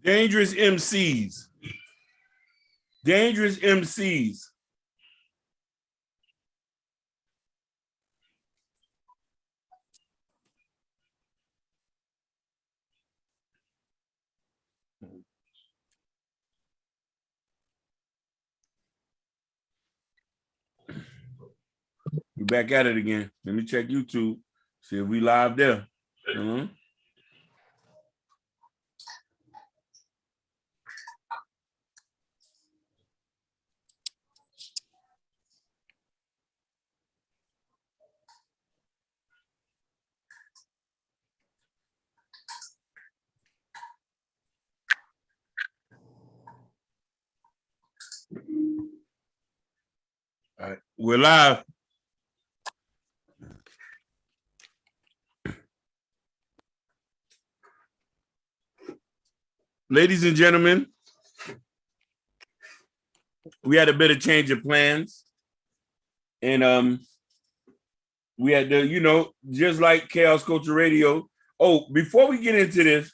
Dangerous MCs. Dangerous MCs. We're back at it again. Let me check YouTube. See if we live there. All right, we're live. Ladies and gentlemen, we had a bit of change of plans. And we had to, just like Chaos Culture Radio. Oh, before we get into this,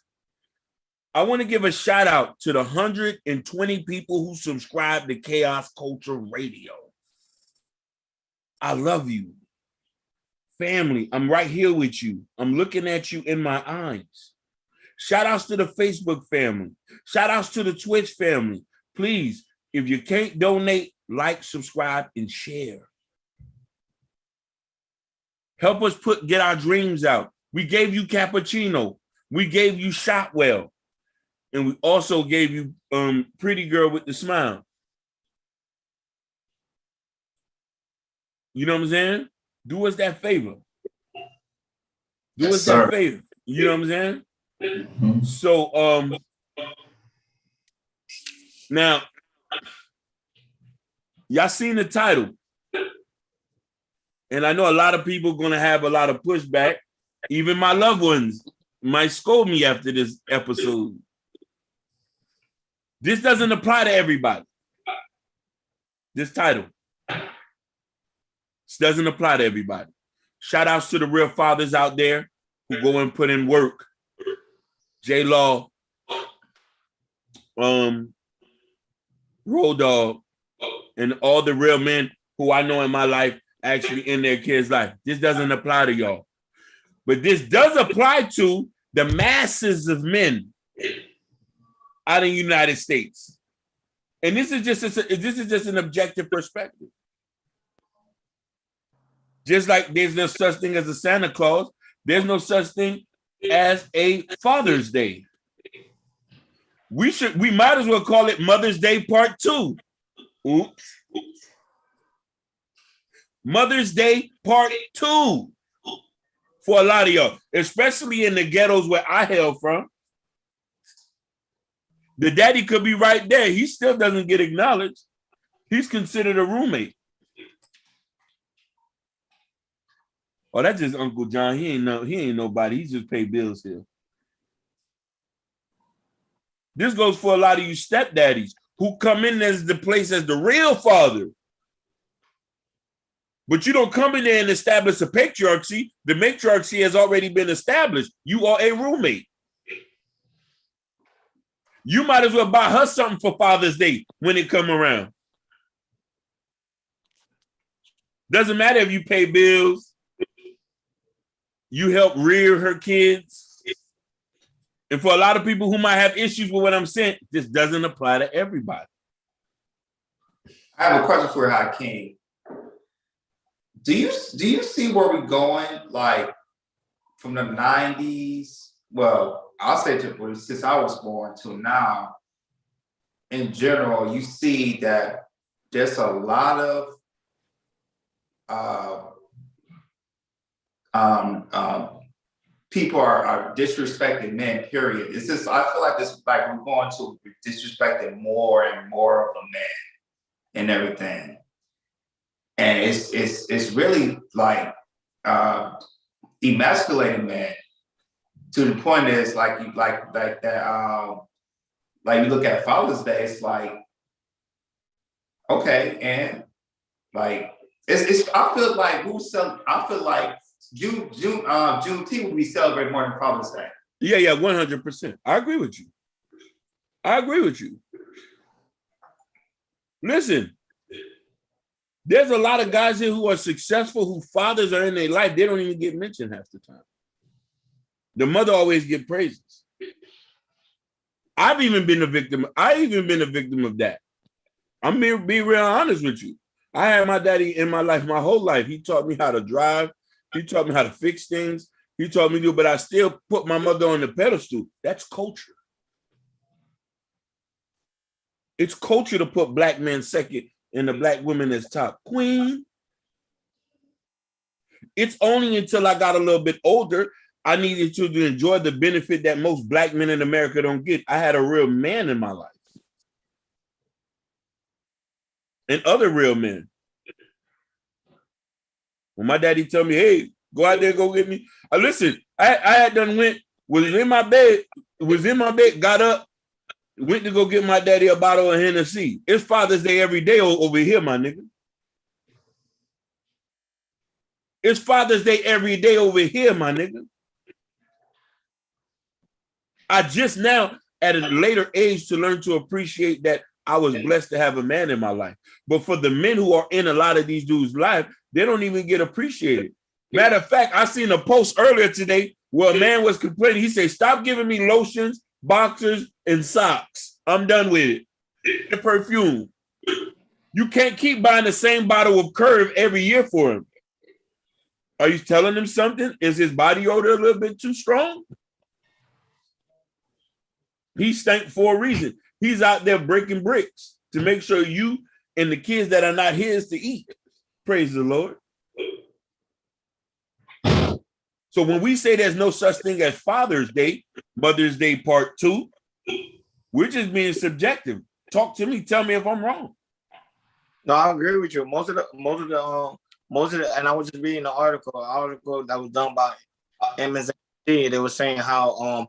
I want to give a shout out to the 120 people who subscribe to Chaos Culture Radio. I love you. Family, I'm right here with you. I'm looking at you in my eyes. Shout outs to the Facebook family. Shout outs to the Twitch family. Please, if you can't donate, like, subscribe, and share. Help us get our dreams out. We gave you Cappuccino. We gave you Shotwell. And we also gave you Pretty Girl with the Smile. You know what I'm saying? Do us that favor. Do us that favor. You know what I'm saying? Mm-hmm. So now y'all seen the title. And I know a lot of people are gonna have a lot of pushback. Even my loved ones might scold me after this episode. This doesn't apply to everybody. This title. This doesn't apply to everybody. Shout outs to the real fathers out there who go and put in work. J Law, Road Dogg, and all the real men who I know in my life actually in their kids' life. This doesn't apply to y'all. But this does apply to the masses of men out in the United States. And this is just an objective perspective. Just like there's no such thing as a Santa Claus, there's no such thing as a Father's Day. We might as well call it Mother's Day Part 2. Oops. Mother's Day Part 2 for a lot of y'all, especially in the ghettos where I hail from. The daddy could be right there. He still doesn't get acknowledged. He's considered a roommate. Oh, that's just Uncle John. He ain't nobody. He just pay bills here. This goes for a lot of you stepdaddies who come in as the place as the real father. But you don't come in there and establish a patriarchy. The matriarchy has already been established. You are a roommate. You might as well buy her something for Father's Day when it come around. Doesn't matter if you pay bills. You help rear her kids. And for a lot of people who might have issues with what I'm saying, this doesn't apply to everybody. I have a question for Hakeem. Do you see where we're going, like from the 90s? Well, I'll say since I was born till now, in general, you see that there's a lot of people are disrespecting men, period. It's just, I feel like this, like we're going to disrespecting more and more of a man and everything. And it's really like emasculating men to the point that it's like you look at Father's Day, it's like, okay, and like it's I feel like Juneteenth would be celebrated more than Father's Day. Yeah, 100%. I agree with you. I agree with you. Listen, there's a lot of guys here who are successful, whose fathers are in their life. They don't even get mentioned half the time. The mother always get praises. I've even been a victim. Of that. I'm being real honest with you. I had my daddy in my life my whole life. He taught me how to drive. He taught me how to fix things. He taught me to do, but I still put my mother on the pedestal. That's culture. It's culture to put black men second and the black women as top. Queen. It's only until I got a little bit older, I needed to enjoy the benefit that most black men in America don't get. I had a real man in my life. And other real men. When my daddy told me, hey, go out there, go get me. Listen, I had done was in my bed, got up, went to go get my daddy a bottle of Hennessy. It's Father's Day every day over here, my nigga. It's Father's Day every day over here, my nigga. I just now, at a later age, to learn to appreciate that I was blessed to have a man in my life. But for the men who are in a lot of these dudes' life, they don't even get appreciated. Matter of fact, I seen a post earlier today where a man was complaining. He said, stop giving me lotions, boxers, and socks. I'm done with it. The perfume. You can't keep buying the same bottle of Curve every year for him. Are you telling him something? Is his body odor a little bit too strong? He stank for a reason. He's out there breaking bricks to make sure you and the kids that are not his to eat. Praise the Lord. So when we say there's no such thing as Father's Day, Mother's Day Part 2, we're just being subjective. Talk to me. Tell me if I'm wrong. No, I agree with you. Most of the, and I was just reading an article that was done by MSNBC. They were saying how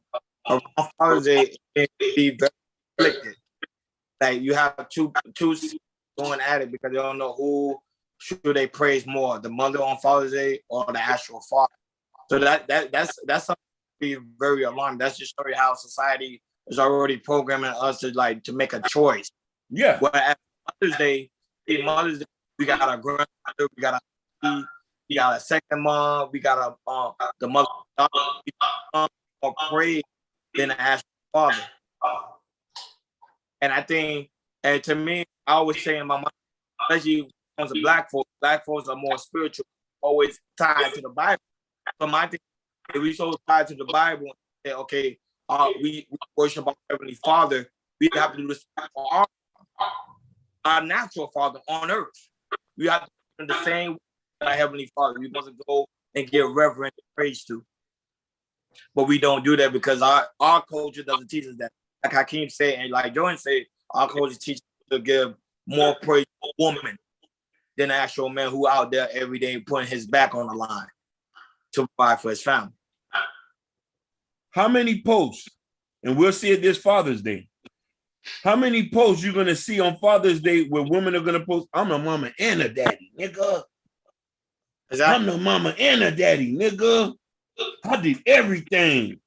around Father's Day it can be very conflicted. Like you have two going at it because they don't know who should they praise more, the mother on Father's Day or the actual father. So that's something to be very alarming. That's just showing how society is already programming us to make a choice. Yeah. Well, at Mother's Day, we got a grandmother, we got a second mom, we got the mother, more praise than the actual father. And I think, and to me, I always say in my mind, especially when it comes to black folks are more spiritual, always tied to the Bible. So my thing, if we so tied to the Bible and say, okay, we worship our Heavenly Father, we have to do this for our natural father on earth. We have to do the same way our Heavenly Father. We want to go and give reverence and praise to. But we don't do that because our culture doesn't teach us that. Like Hakeem said, and like Jordan said, our culture teaches us to give more praise to a woman than an actual man who out there every day putting his back on the line to provide for his family. How many posts, and we'll see it this Father's Day, how many posts you're going to see on Father's Day where women are going to post, I'm a mama and a daddy, nigga. Exactly. I'm the mama and a daddy, nigga. I did everything.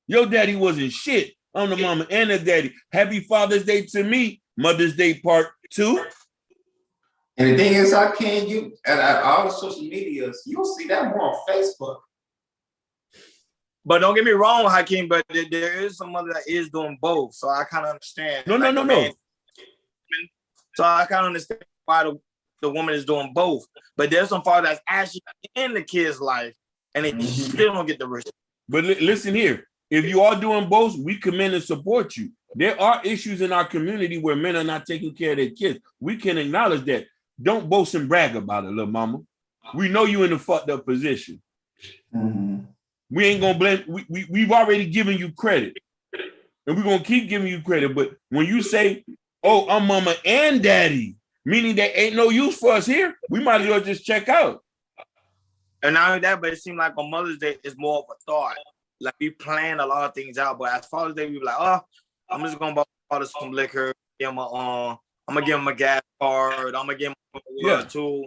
Your daddy wasn't shit. I'm the mama and the daddy. Happy Father's Day to me. Mother's Day Part 2. And the thing is, you at all the social medias, you'll see that more on Facebook. But don't get me wrong, Hakeem, but there is some mother that is doing both. So I kind of understand. No. So I kind of understand why the woman is doing both. But there's some father that's actually in the kid's life and they still don't get the respect. But listen here. If you are doing both, we commend and support you. There are issues in our community where men are not taking care of their kids. We can acknowledge that. Don't boast and brag about it, little mama. We know you in a fucked up position. Mm-hmm. We ain't gonna blame. We've already given you credit, and we're gonna keep giving you credit. But when you say, "Oh, I'm mama and daddy," meaning there ain't no use for us here, we might as well just check out. And not only that, but it seems like on Mother's Day is more of a thought. Like we plan a lot of things out, but as Father's Day, we be like, "Oh, I'm just gonna buy father some liquor. I'm gonna give him a gas card. I'm gonna give him a tool."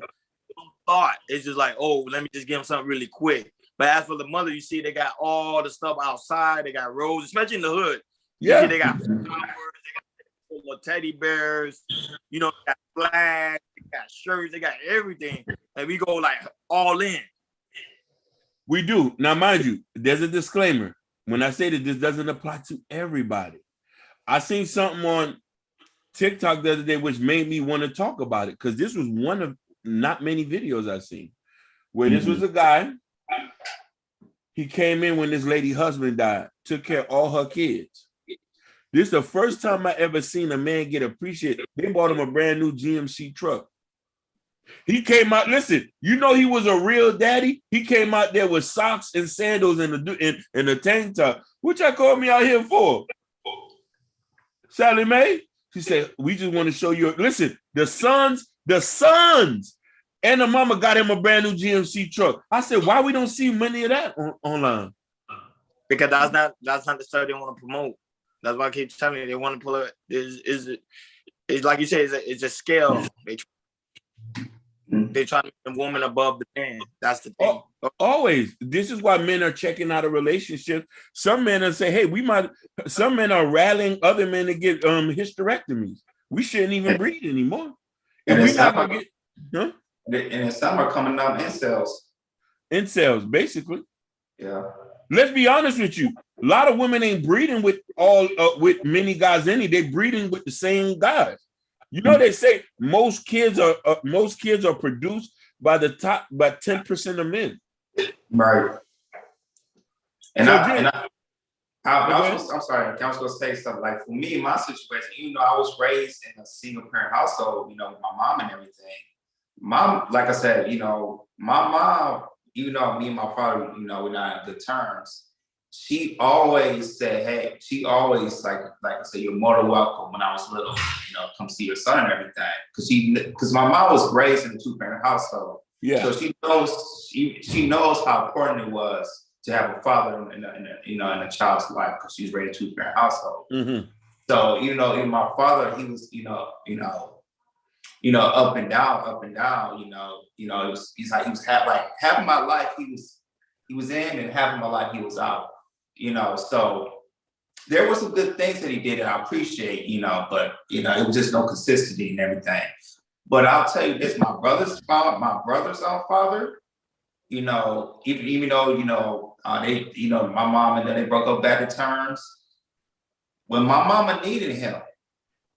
Thought it's just like, "Oh, let me just give him something really quick." But as for the mother, you see they got all the stuff outside. They got roses, especially in the hood. You Yeah. see they got flowers, they got little teddy bears, you know, they got flags, they got shirts, they got everything. And we go like all in. We do. Now, mind you, there's a disclaimer. When I say that this doesn't apply to everybody. I seen something on TikTok the other day which made me want to talk about it, because this was one of not many videos I've seen where this was a guy. He came in when this lady husband died, took care of all her kids. This is the first time I ever seen a man get appreciated. They bought him a brand new GMC truck. He came out, listen, you know he was a real daddy. He came out there with socks and sandals and a tank top. What y'all called me out here for? Sally Mae? She said, we just want to show you. Listen, the sons, and the mama got him a brand new GMC truck. I said, why we don't see many of that online? Because that's not the stuff they want to promote. That's why I keep telling you they want to pull it. It's like you say, it's a scale. They try to make the woman above the man. That's the thing. Always. This is why men are checking out a relationship. Some men are saying, hey, some men are rallying other men to get hysterectomies. We shouldn't even breed anymore. And we not gonna get, huh? And some are coming out incels. Incels, basically. Yeah. Let's be honest with you. A lot of women ain't breeding with with many guys. They breeding with the same guys. You know, they say most kids are produced by 10% of men. Right. And So I'm sorry, I was going to say something. Like for me, my situation, even though I was raised in a single parent household, you know, with my mom and everything. Mom, like I said, you know, my mom, even though me and my father, you know, we're not in good terms, she always said, hey, she always like I said, you're more than welcome when I was little, you know, come see your son and everything. Because my mom was raised in a 2-parent household. Yeah. So she knows how important it was to have a father in a child's life, because she was raised in a 2-parent household. Mm-hmm. So, you know, even my father, he was, up and down, he's like, he was half of my life he was in, and half of my life he was out, you know. So there were some good things that he did that I appreciate, you know, but you know, it was just no consistency and everything. But I'll tell you this, my brother's own father, you know, even though, you know, they, you know, my mom and then they broke up bad in terms. When my mama needed him,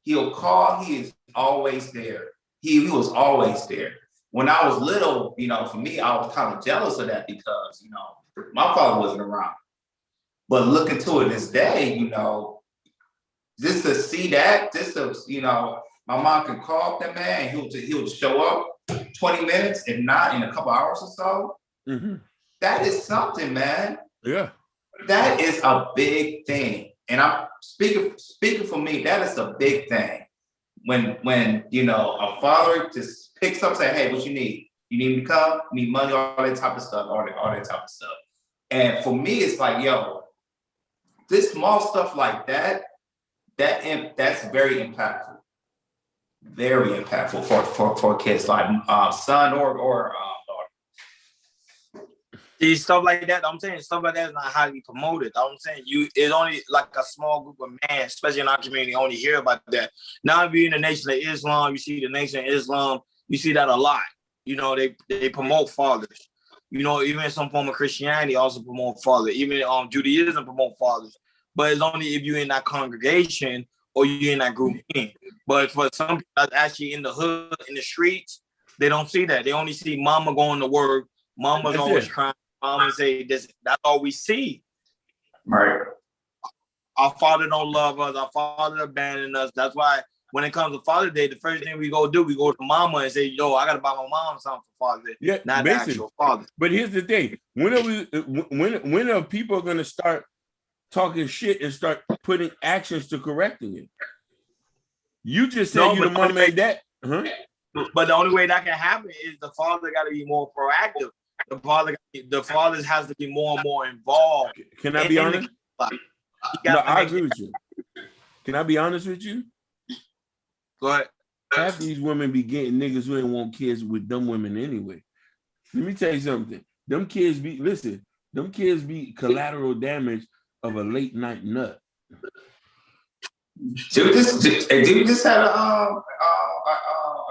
he'll call, he is always there. He was always there. When I was little, you know, for me, I was kind of jealous of that because, you know, my father wasn't around. But looking to it this day, you know, just to see that, you know, my mom can call up that man and he'll show up 20 minutes, if not in a couple hours or so. Mm-hmm. That is something, man. Yeah. That is a big thing. And I'm speaking for me, that is a big thing. When you know, a father just picks up and say, hey, what you need? You need me to come? You need money, all that type of stuff, all that type of stuff. And for me, it's like, yo, this small stuff like that's very impactful. Very impactful for kids, like son or daughter. See, stuff like that, I'm saying stuff like that is not highly promoted. I'm saying it's only like a small group of men, especially in our community, only hear about that. Now, if you're in the Nation of Islam, you see the Nation of Islam, you see that a lot. You know, they promote fathers. You know, even some form of Christianity also promote fathers. Even Judaism promote fathers. But it's only if you're in that congregation or you're in that group. But for some people that's actually in the hood, in the streets, they don't see that. They only see mama going to work, mama's always crying. Mama say this, that's all we see. Right. Our father don't love us. Our father abandoned us. That's why when it comes to Father's Day, the first thing we go to mama and say, yo, I got to buy my mom something for Father's Day. Yeah, not the actual father. But here's the thing. When are people going to start talking shit and start putting actions to correcting it? You just said you the mom made that. Huh? But the only way that can happen is the father got to be more proactive. The fathers has to be more and more involved. Can I be honest? No, I agree with you. Can I be honest with you? Go ahead. Half these women be getting niggas who ain't want kids with dumb women anyway. Let me tell you something. Them kids listen, them kids be collateral damage of a late night nut. Did we just had a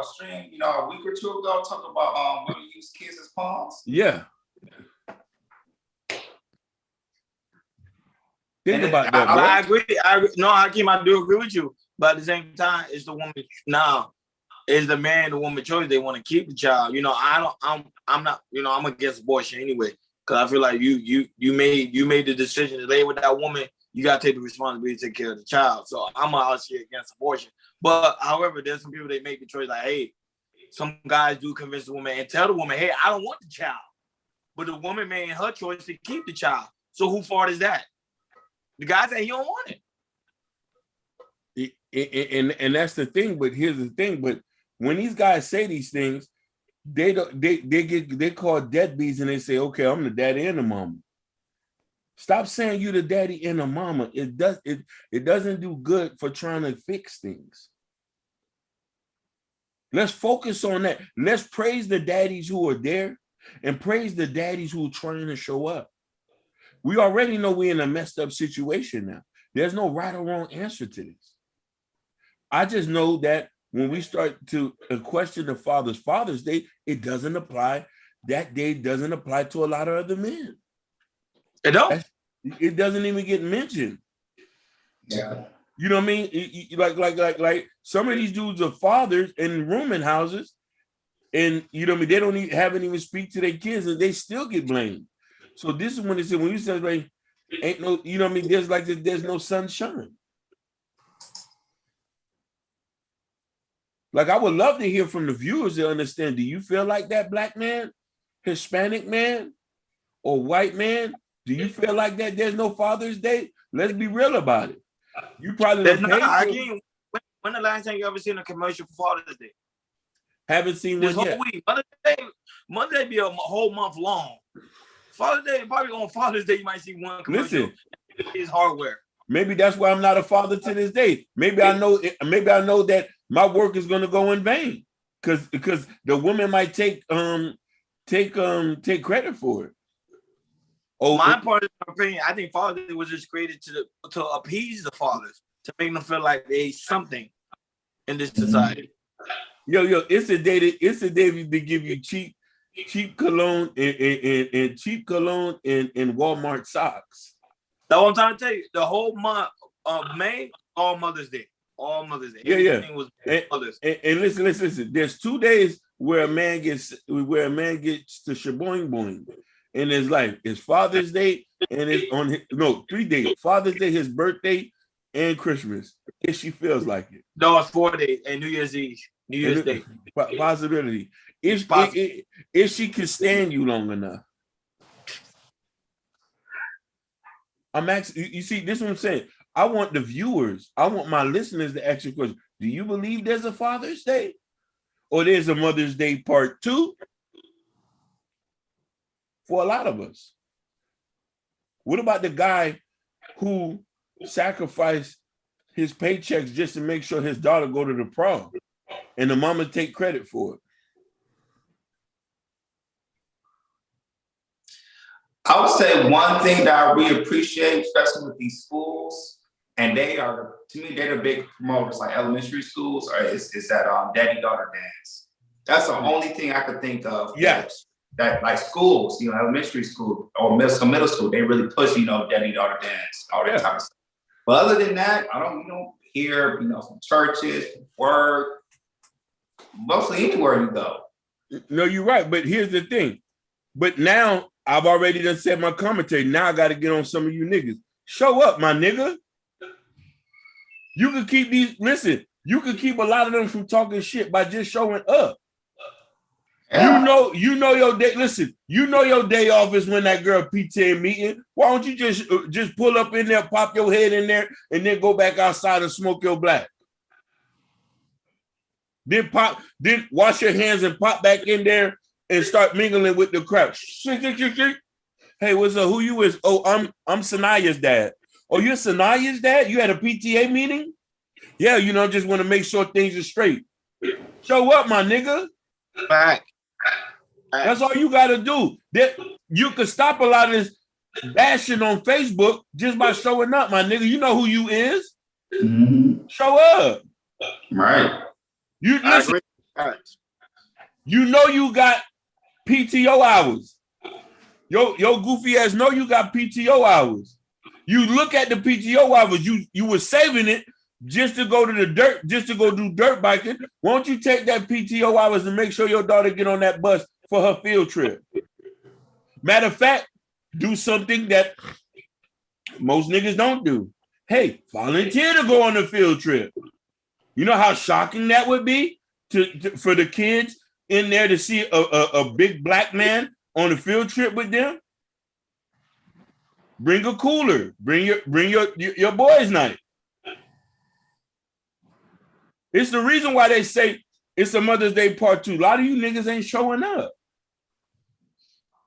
stream, a week or two ago talking about women use kids as pawns? Yeah. Think about that, bro. I agree. No, Hakeem, I do agree with you. But at the same time, it's the woman now. Is the man the woman choice? They want to keep the child. I'm not. I'm against abortion anyway. Because I feel like you made the decision to lay with that woman. You gotta take the responsibility to take care of the child. So I'm actually against abortion. But however, there's some people that make the choice like, hey, some guys do convince the woman and tell the woman, hey, I don't want the child. But the woman made her choice to keep the child. So whose fault is that? The guy said he don't want it. And that's the thing. But here's the thing. But when these guys say these things, they call deadbeats and they say, okay, I'm the daddy and the mama. Stop saying you the daddy and the mama. It doesn't do good for trying to fix things. Let's focus on that. Let's praise the daddies who are there and praise the daddies who are trying to show up. We already know we're in a messed up situation now. There's no right or wrong answer to this. I just know that when we start to question the Father's Day, it doesn't apply. That day doesn't apply to a lot of other men. It doesn't even get mentioned. Yeah. You know what I mean? Like some of these dudes are fathers in rooming houses, and you know what I mean? They haven't even speak to their kids, and they still get blamed. So this is when they say, when you say like, ain't no, you know what I mean? There's no sunshine. Like I would love to hear from the viewers to understand. Do you feel like that, black man, Hispanic man, or white man? Do you feel like that there's no Father's Day? Let's be real about it. You probably it. Again, when the last time you ever seen a commercial for Father's Day? Haven't seen this one whole yet. Week. Mother's Day be a whole month long. Father's Day, probably on Father's Day, you might see one commercial. Listen, it's hardware. Maybe that's why I'm not a father to this day. Maybe I know that my work is going to go in vain because the woman might take credit for it. Oh, my part of the opinion, I think Father's Day was just created to appease the fathers, to make them feel like they something in this society. Yo, it's a day to give you cheap cologne and cheap cologne and Walmart socks. That's what I'm trying to tell you. The whole month of May, all Mother's Day. All Mother's Day. Everything was Mother's Day. And listen. There's 2 days where a man gets to shaboing boing in his life. It's Father's Day and it's 3 days. Father's Day, his birthday, and Christmas. If she feels like it. No, it's 4 days and New Year's Eve. New Year's Day. Possibility. If she can stand you long enough. I'm asking, you see, this is what I'm saying. I want the viewers, I want my listeners to ask you a question. Do you believe there's a Father's Day? Or there's a Mother's Day part 2? For a lot of us. What about the guy who sacrificed his paychecks just to make sure his daughter go to the prom and the mama take credit for it? I would say one thing that I really appreciate, especially with these schools, and they're the big promoters, like elementary schools, is that daddy-daughter dance. That's the only thing I could think of. Yes. That like schools, elementary school or middle school, they really push, daddy-daughter dance, all that type of stuff. But other than that, I don't hear, from churches, work, mostly anywhere you go. No, you're right. But here's the thing. But now I've already done said my commentary. Now I got to get on some of you niggas. Show up, my nigga. You can keep you can keep a lot of them from talking shit by just showing up. Yeah. You know your day. Listen, you know your day off is when that girl PTA meeting. Why don't you just pull up in there, pop your head in there, and then go back outside and smoke your black? Then wash your hands and pop back in there and start mingling with the crowd. Hey, what's up? Who you is? Oh, I'm Sanaya's dad. Oh, you're Sanaya's dad? You had a PTA meeting? Yeah, just want to make sure things are straight. Show up, my nigga. Right. That's all you got to do. You can stop a lot of this. bashing on Facebook just by showing up, my nigga. You know who you is. Mhm. Show up. Right. You I listen. agree. You know you got PTO hours. Yo, goofy ass know you got PTO hours. You look at the PTO hours, you were saving it just to go to the dirt, just to go do dirt biking. Won't you take that PTO hours and make sure your daughter get on that bus for her field trip? Matter of fact, do something that most niggas don't do. Hey, volunteer to go on the field trip. You know how shocking that would be for the kids in there to see a big black man on a field trip with them? Bring a cooler. Bring your boys' night. It's the reason why they say it's a Mother's Day part 2. A lot of you niggas ain't showing up.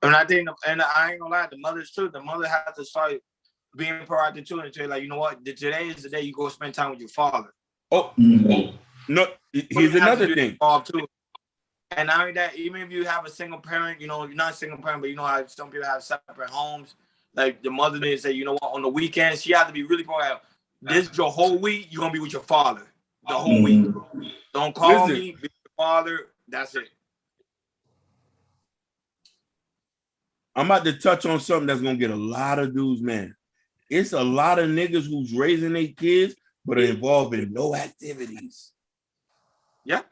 And I think, and I ain't gonna lie, the mothers too. The mother has to start being proactive too, and tell you, like, you know what? Today is the day you go spend time with your father. Oh, no. Here's another thing. Too. And not only that, even if you have a single parent, you know, you're not a single parent, but you know how some people have separate homes. Like the mother did say, you know what? On the weekends, she has to be really proactive. This is your whole week. You're gonna be with your father the whole week. Don't call me, be your father. That's it. I'm about to touch on something that's gonna get a lot of dudes, man. It's a lot of niggas who's raising their kids, but are involved in no activities. Yeah.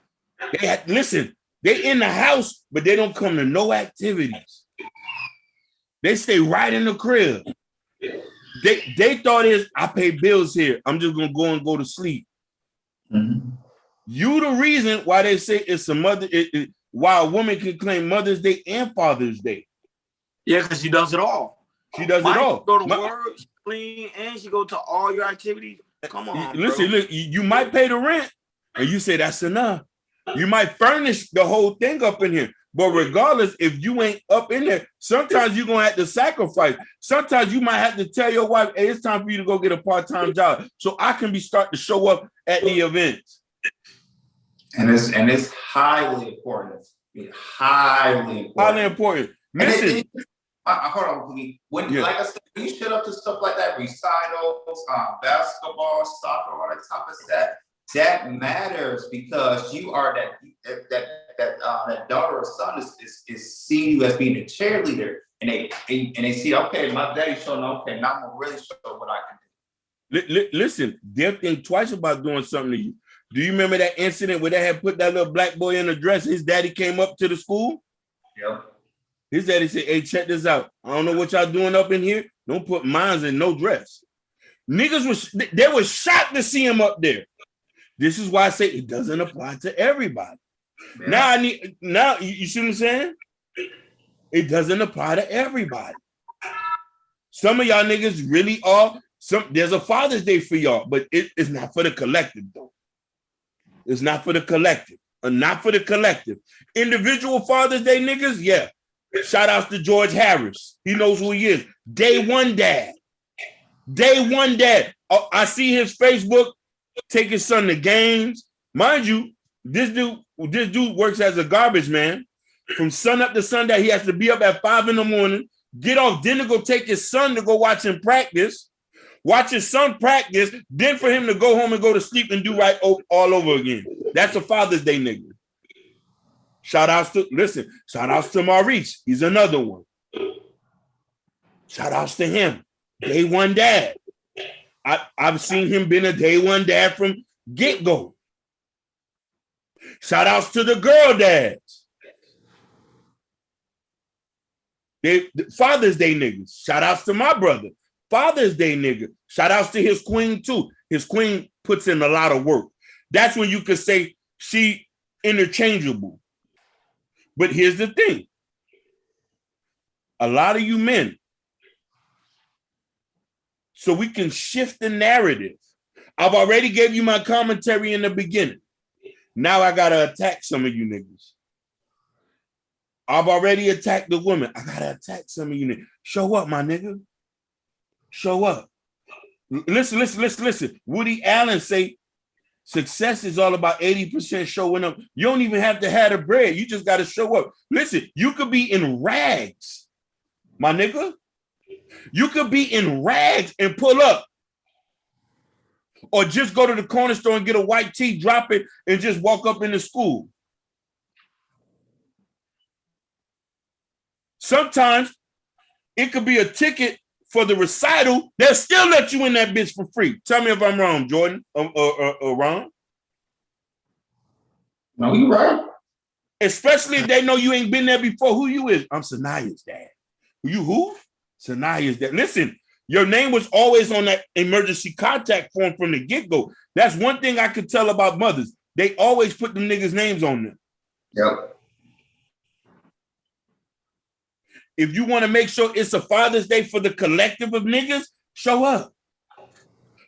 Listen, they in the house, but they don't come to no activities. They stay right in the crib. They thought is I pay bills here. I'm just gonna go to sleep. Mm-hmm. You the reason why they say it's a mother. Why a woman can claim Mother's Day and Father's Day. Yeah, because she does it all. She does it all. She go to work, she clean, and she go to all your activities. Come on, listen, bro. look, you might pay the rent, and you say that's enough. You might furnish the whole thing up in here, but regardless, if you ain't up in there, sometimes you're gonna have to sacrifice. Sometimes you might have to tell your wife, "Hey, it's time for you to go get a part-time job, so I can start to show up at the events." And it's highly important. It's highly important. Highly important. Listen. Hold on, please. When, like I said, when you shut up to stuff like that, recitals, basketball, soccer, all that type of stuff, that matters because you are that daughter or son is seeing you as being a cheerleader, and they see, okay, my daddy's showing, okay, now I'm gonna really show what I can do. Listen, they'll think twice about doing something to you. Do you remember that incident where they had put that little black boy in a dress? His daddy came up to the school. Yep. His daddy said, "Hey, check this out. I don't know what y'all doing up in here. Don't put mines in no dress." Niggas they were shocked to see him up there. This is why I say it doesn't apply to everybody. Yeah. Now you see what I'm saying? It doesn't apply to everybody. Some of y'all niggas really are. There's a Father's Day for y'all, but it's not for the collective though. It's not for the collective. Not for the collective. Individual Father's Day niggas, yeah. Shout out to George Harris. He knows who he is. Day one dad. Day one dad. I see his Facebook take his son to games. Mind you, this dude works as a garbage man. From sun up to sundown, he has to be up at 5 a.m, get off dinner, go take his son to go watch him practice. Watch his son practice, then for him to go home and go to sleep and do right all over again. That's a Father's Day nigga. Shout outs to Maurice. He's another one. Shout outs to him. Day one dad. I've seen him been a day one dad from get-go. Shout outs to the girl dads. Father's Day niggas. Shout outs to my brother. Father's Day nigga. Shout outs to his queen too. His queen puts in a lot of work. That's when you could say she interchangeable. But here's the thing. A lot of you men, so we can shift the narrative. I've already gave you my commentary in the beginning. Now I gotta attack some of you niggas. I've already attacked the women. I gotta attack some of you niggas. Show up, my nigga. Show up. Listen. Woody Allen say success is all about 80% showing up. You don't even have to have the bread. You just got to show up. Listen, you could be in rags, my nigga. You could be in rags and pull up. Or just go to the corner store and get a white tee, drop it, and just walk up into school. Sometimes it could be a ticket for the recital. They'll still let you in that bitch for free. Tell me if I'm wrong, Jordan or Ron. No, you right. Especially if they know you ain't been there before. Who you is? I'm Sanaya's dad. You who? Sanaya's dad. Listen, your name was always on that emergency contact form from the get-go. That's one thing I could tell about mothers. They always put them niggas' names on them. Yep. If you want to make sure it's a Father's Day for the collective of niggas, show up.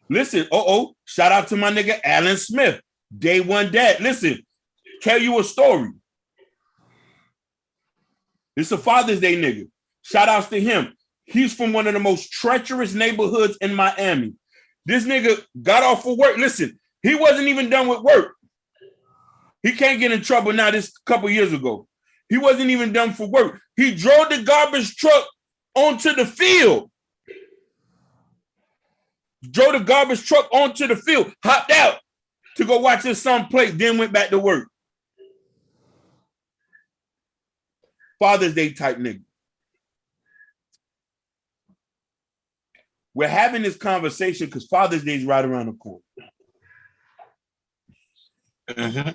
Listen, shout out to my nigga Alan Smith, Day One Dad. Listen, tell you a story. It's a Father's Day nigga. Shout outs to him. He's from one of the most treacherous neighborhoods in Miami. This nigga got off of work. Listen, he wasn't even done with work. He can't get in trouble now. This a couple years ago. He wasn't even done for work. He drove the garbage truck onto the field. Drove the garbage truck onto the field, hopped out to go watch his son play, then went back to work. Father's Day type nigga. We're having this conversation because Father's Day is right around the corner. Mm-hmm.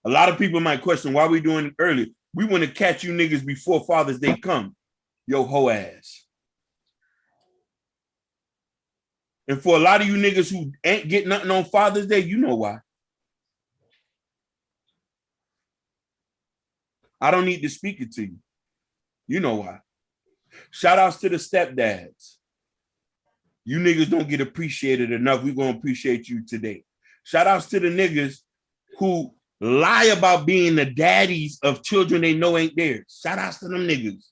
A lot of people might question why we doing it early. We want to catch you niggas before Father's Day come. Yo, hoe ass. And for a lot of you niggas who ain't getting nothing on Father's Day, you know why. I don't need to speak it to you. You know why. Shout outs to the stepdads. You niggas don't get appreciated enough. We're going to appreciate you today. Shout outs to the niggas who lie about being the daddies of children they know ain't theirs. Shout outs to them niggas.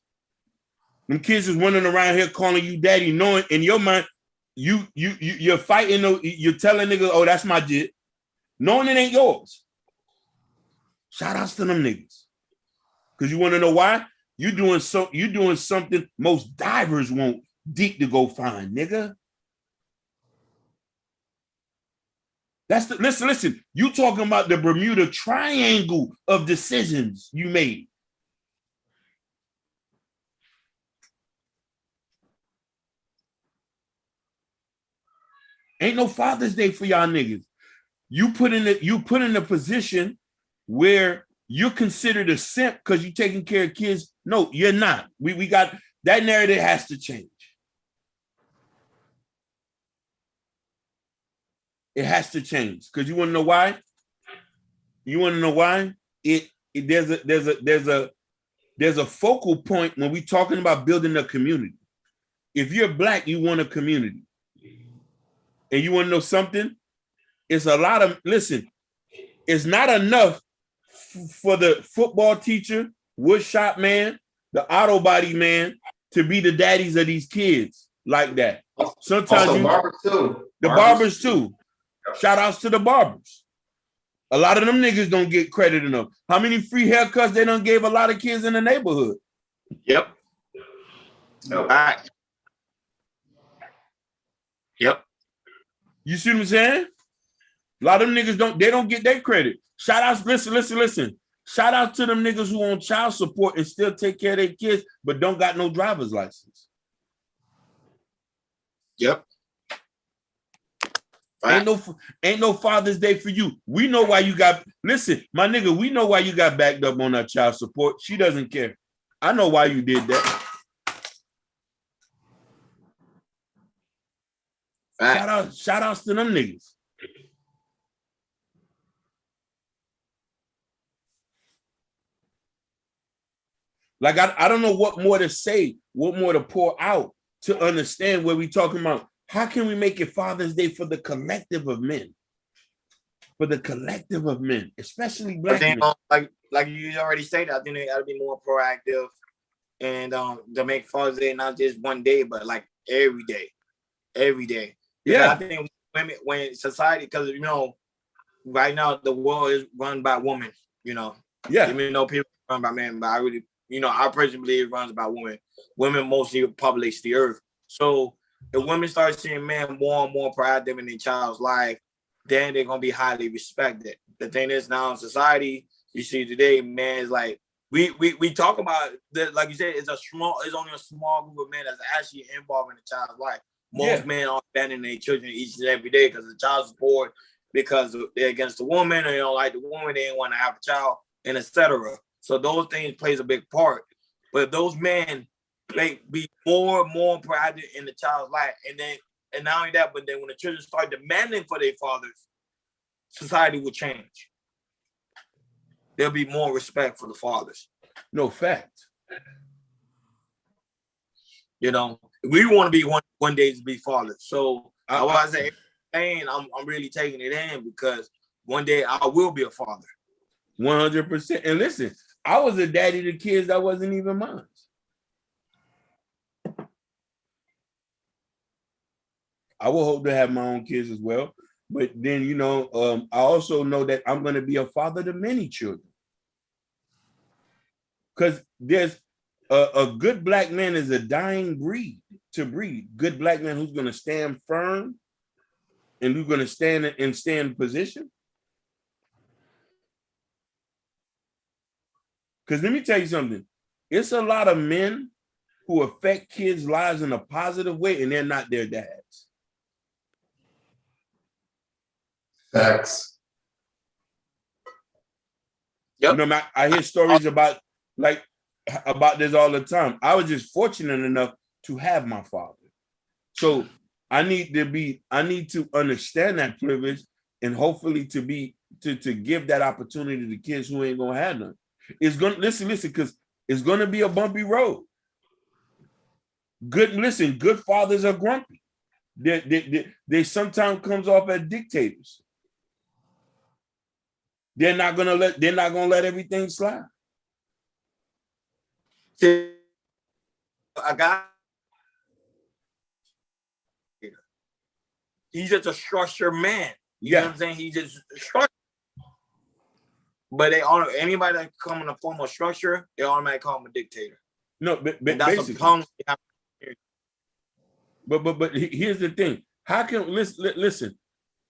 Them kids is running around here calling you daddy, knowing in your mind, you're fighting, you're telling niggas, oh, that's my jit, knowing it ain't yours. Shout outs to them niggas. Because you want to know why? You doing something most divers won't deep to go find, nigga. That's the listen. You talking about the Bermuda Triangle of decisions you made. Ain't no Father's Day for y'all niggas. You put in a position where you're considered a simp because you're taking care of kids. No, you're not. We got that narrative has to change. It has to change because you want to know why? You want to know why? There's a focal point when we're talking about building a community. If you're Black, you want a community. And you want to know something? It's a lot of, listen, it's not enough for the football teacher, woodshop man, the auto body man to be the daddies of these kids like that. Sometimes also, barbers too. The barbers too. Shout outs to the barbers. A lot of them niggas don't get credit enough. How many free haircuts they done gave a lot of kids in the neighborhood? Yep. No. All right. Yep. You see what I'm saying? A lot of them niggas don't get their credit. Shout outs, listen. Shout out to them niggas who on child support and still take care of their kids, but don't got no driver's license. Yep. Ain't no Father's Day for you. We know why you got, listen, my nigga, we know why you got backed up on that child support. She doesn't care. I know why you did that. Shout outs to them niggas. Like, I don't know what more to say, what more to pour out to understand where we talking about. How can we make it Father's Day for the collective of men? For the collective of men, especially Black men. Like you already said, I think they gotta be more proactive and to make Father's Day not just one day, but like every day. Every day. Yeah. I think women, when society, because right now the world is run by women, Yeah. Even though people run by men, but I really, I personally believe it runs by women. Women mostly populates the earth. So if women start seeing men more and more proactive in their child's life, then they're gonna be highly respected. The thing is now in society, you see today, man is like we talk about that, like you said, it's only a small group of men that's actually involved in the child's life. Most men are abandoning their children each and every day because of the child support, because they're against the woman, or they don't like the woman, they don't want to have a child, and etc. So those things plays a big part. But those men be more and more proactive in the child's life, and not only that, but then when the children start demanding for their fathers, society will change. There'll be more respect for the fathers. No fact. You know, we want to be one day to be fathers. So I was saying, I'm really taking it in because one day I will be a father. 100%. And listen, I was a daddy to kids that wasn't even mine. I will hope to have my own kids as well. But then, you know, I also know that I'm going to be a father to many children. Because there's a good black man is a dying breed to breed. Good black man who's going to stand firm and who's going to stand in position. Because let me tell you something. It's a lot of men who affect kids' lives in a positive way, and they're not their dads. Facts. Yep. You know, I hear stories about this all the time. I was just fortunate enough to have my father. So I need to understand that privilege and hopefully to give that opportunity to kids who ain't gonna have none. It's gonna listen, because it's gonna be a bumpy road. Good fathers are grumpy. They sometimes comes off as dictators. They're not gonna let everything slide. See, a guy, he's just a structured man. You know what I'm saying? He's just structured. But anybody that come in a form of structure, they automatically call him a dictator. No, but that's basically. a problem. But here's the thing. How can listen?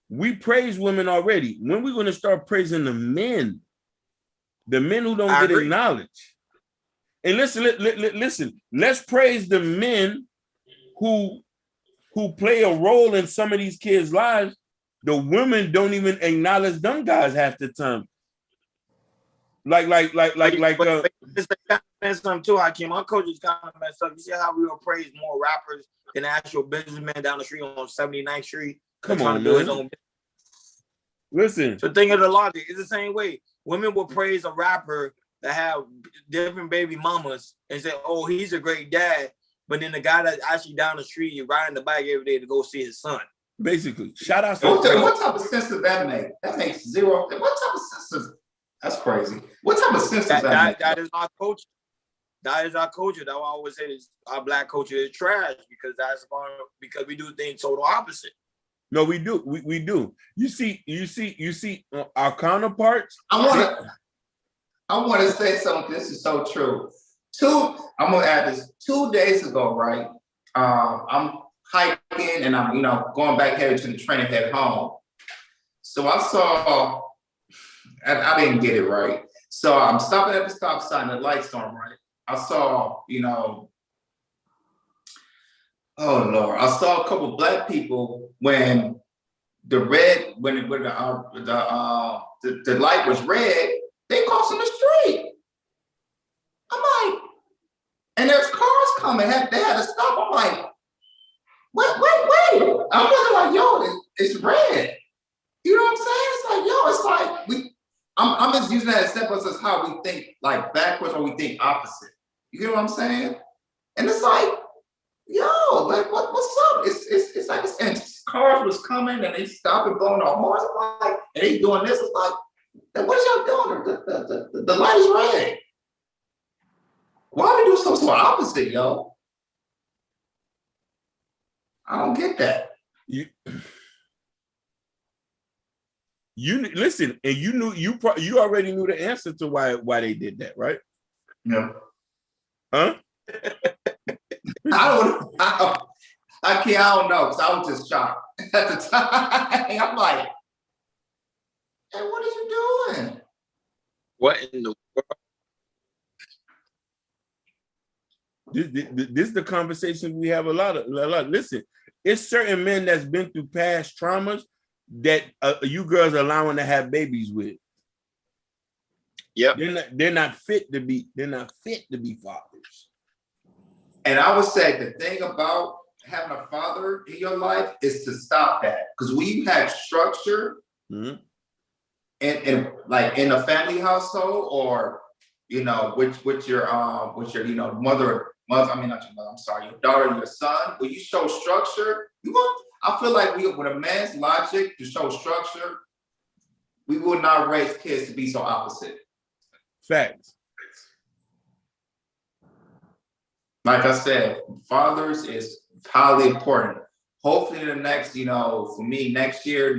We praise women already. When we going to start praising the men who don't get acknowledged? And listen. Let's praise the men who play a role in some of these kids' lives. The women don't even acknowledge them guys half the time. Like something too, Hakeem. Our coach is kind of messed up. You see how we will praise more rappers than actual businessmen down the street on 79th Street? Come on, man. Listen. So think of the logic. It's the same way. Women will praise a rapper that have different baby mamas and say, "Oh, he's a great dad," but then the guy that's actually down the street riding the bike every day to go see his son. Basically, shout out. What type of sense does that make? That makes zero. What type of sense does? That's crazy. What type of sense does that make? That is our culture. That is our culture. That's why I always say is our black culture is trash because because we do things total opposite. No, we do. We do. You see our counterparts. I want to say something. This is so true. I'm gonna add this. 2 days ago, right? I'm hiking and I'm going back headed to the train and head home. So I saw. I didn't get it right. So I'm stopping at the stop sign, the lights on, right? I saw, oh Lord, I saw a couple of black people when the light was red, they crossing the street. I'm like, and there's cars coming, they had to stop. I'm like, wait. I'm looking like, yo, it's red. You know what I'm saying? It's like, yo, it's like I'm just using that example as how we think like backwards or we think opposite. You get what I'm saying? And it's like, yo, like what's up? It's like and cars was coming and they stopped and blowing their horns. I'm like, and they doing this. It's like, what are y'all doing? The light is red. Why are we doing so opposite, yo? I don't get that. You listen, and you already knew the answer to why they did that, right? Yeah. Huh? I don't know, because I was just shocked at the time. I'm like, hey, what are you doing? What in the This is the conversation we have a lot. Listen, it's certain men that's been through past traumas that you girls are allowing to have babies with. Yep. They're not fit to be fathers. And I would say the thing about having a father in your life is to stop that. Because when you have structure Mhm. in like in a family household, or you know, with your you know, mother, I mean not your mother, I'm sorry, your daughter and your son, when you show structure, I feel like with a man's logic to show structure, we would not raise kids to be so opposite. Facts. Like I said, fathers is highly important. Hopefully the next, you know, for me next year,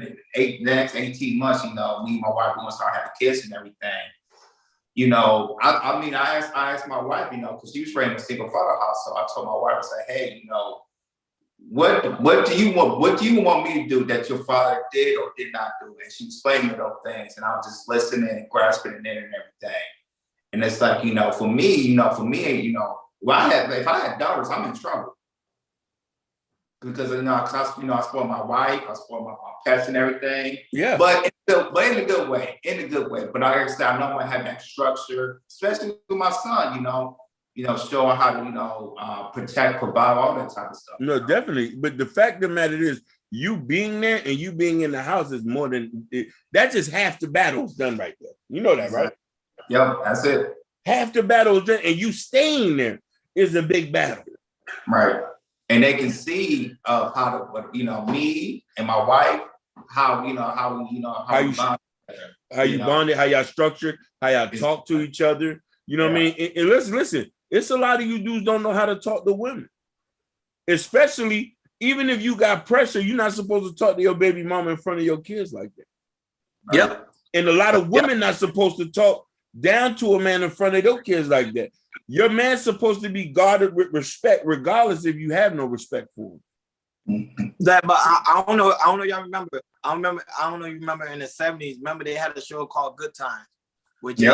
next 18 months, you know, me and my wife, we're gonna start having kids and everything. You know, I mean, I asked my wife, you know, because she was raising a single father house. So I told my wife, I said, hey, you know, what do you want me to do that your father did or did not do? And she explained me those things, and I was just listening and grasping it in and everything. And it's like, you know, for me, you know, well, if I had daughters, I'm in trouble. Because you know, I spoil my wife, I spoil my pets and everything. Yeah. But in a good way. But like I said, I know I'm gonna have that structure, especially with my son, you know, showing how to, you know, protect, provide, all that type of stuff. No, definitely. But the fact of the matter is, you being there and you being in the house is more than that's just half the battle's done right there. You know that, right? Yep, that's it. Half the battle is done, and you staying there is a big battle. Right. And they can see how to, you know, me and my wife, how you bonded, how y'all structured, how y'all talk to each other. You know what I mean? And listen, it's a lot of you dudes don't know how to talk to women. Especially, even if you got pressure, you're not supposed to talk to your baby mama in front of your kids like that. Yep. And a lot of women not supposed to talk down to a man in front of their kids like that. Your man's supposed to be guarded with respect, regardless if you have no respect for him. But I don't know. Y'all remember? I don't know. You remember in the 70s? Remember they had a show called Good Times, which you